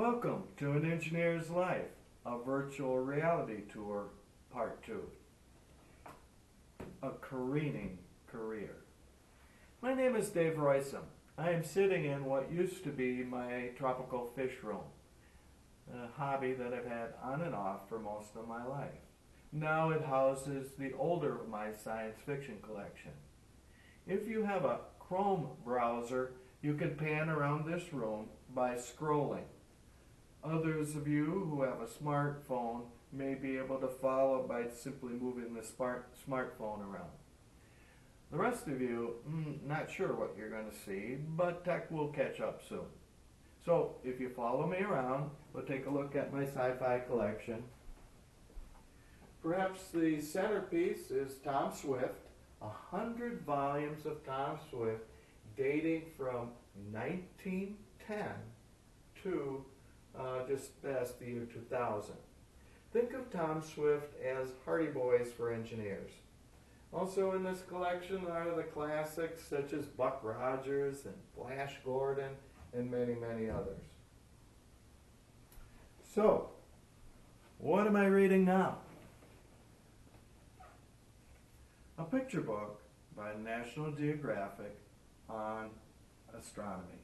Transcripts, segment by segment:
Welcome to An Engineer's Life, a virtual reality tour, part 2. A careening career. My name is Dave Roysam. I am sitting in what used to be my tropical fish room, a hobby that I've had on and off for most of my life. Now it houses the older of my science fiction collection. If you have a Chrome browser, you can pan around this room by scrolling. Others of you who have a smartphone may be able to follow by simply moving the smartphone around. The rest of you, not sure what you're going to see, but tech will catch up soon. So if you follow me around, we'll take a look at my sci-fi collection. Perhaps the centerpiece is Tom Swift, 100 volumes of Tom Swift dating from 1910 to just past the year 2000. Think of Tom Swift as Hardy Boys for engineers. Also in this collection are the classics such as Buck Rogers and Flash Gordon and many, many others. So, what am I reading now? A picture book by National Geographic on astronomy.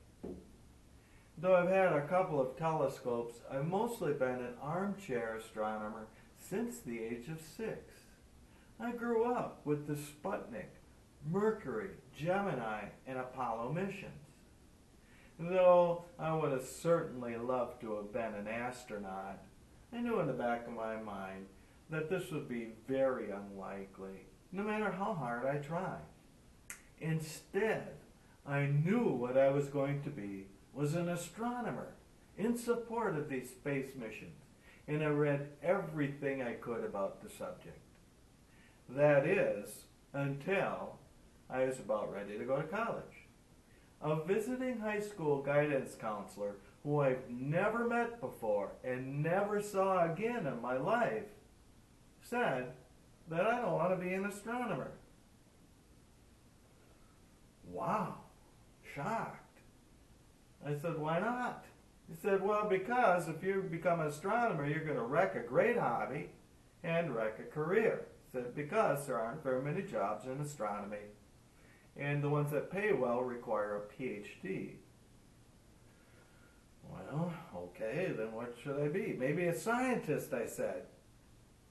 Though I've had a couple of telescopes, I've mostly been an armchair astronomer since the age of 6. I grew up with the Sputnik, Mercury, Gemini, and Apollo missions. Though I would have certainly loved to have been an astronaut, I knew in the back of my mind that this would be very unlikely, no matter how hard I tried. Instead, I knew what I was going to be was an astronomer in support of these space missions, and I read everything I could about the subject. That is, until I was about ready to go to college. A visiting high school guidance counselor who I've never met before and never saw again in my life said that I don't want to be an astronomer. Wow, shocked. I said, why not? He said, well, because if you become an astronomer, you're going to wreck a great hobby and wreck a career. He said, because there aren't very many jobs in astronomy, and the ones that pay well require a PhD. Well, okay, then what should I be? Maybe a scientist, I said.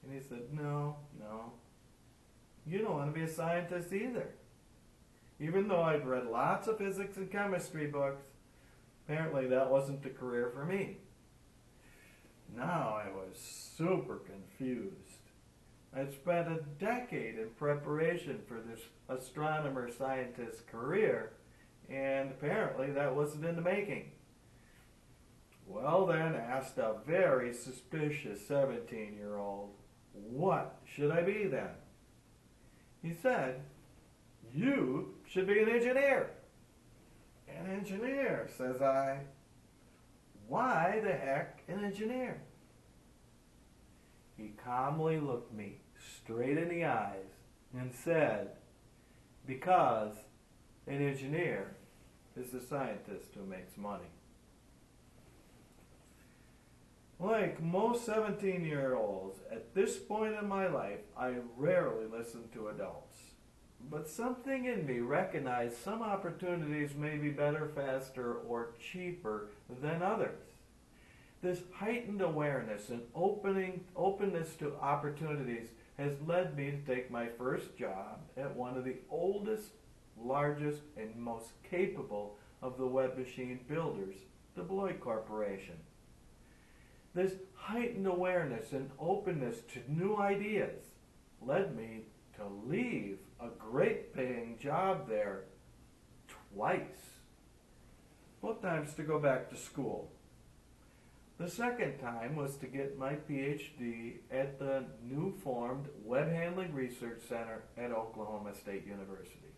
And he said, no, you don't want to be a scientist either. Even though I'd read lots of physics and chemistry books, apparently that wasn't the career for me. Now I was super confused. I'd spent a decade in preparation for this astronomer-scientist career, and apparently that wasn't in the making. Well then, asked a very suspicious 17-year-old, what should I be then? He said, you should be an engineer. An engineer, says I. Why the heck an engineer? He calmly looked me straight in the eyes and said, because an engineer is a scientist who makes money. Like most 17-year-olds, at this point in my life, I rarely listen to adults. But something in me recognized some opportunities may be better, faster, or cheaper than others. This heightened awareness and openness to opportunities has led me to take my first job at one of the oldest, largest, and most capable of the web machine builders, the Beloit Corporation. This heightened awareness and openness to new ideas led me to leave a great paying job there twice. Both times to go back to school. The second time was to get my PhD at the new formed Web Handling Research Center at Oklahoma State University.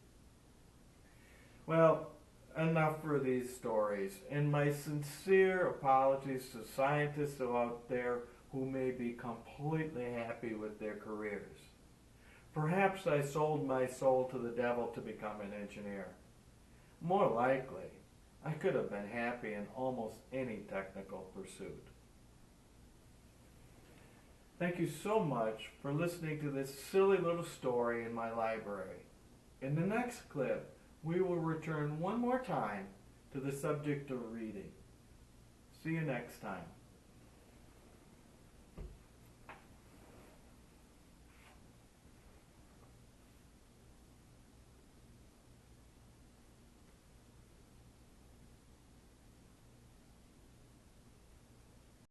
Well, enough for these stories, and my sincere apologies to scientists out there who may be completely happy with their careers. Perhaps I sold my soul to the devil to become an engineer. More likely, I could have been happy in almost any technical pursuit. Thank you so much for listening to this silly little story in my library. In the next clip, we will return one more time to the subject of reading. See you next time.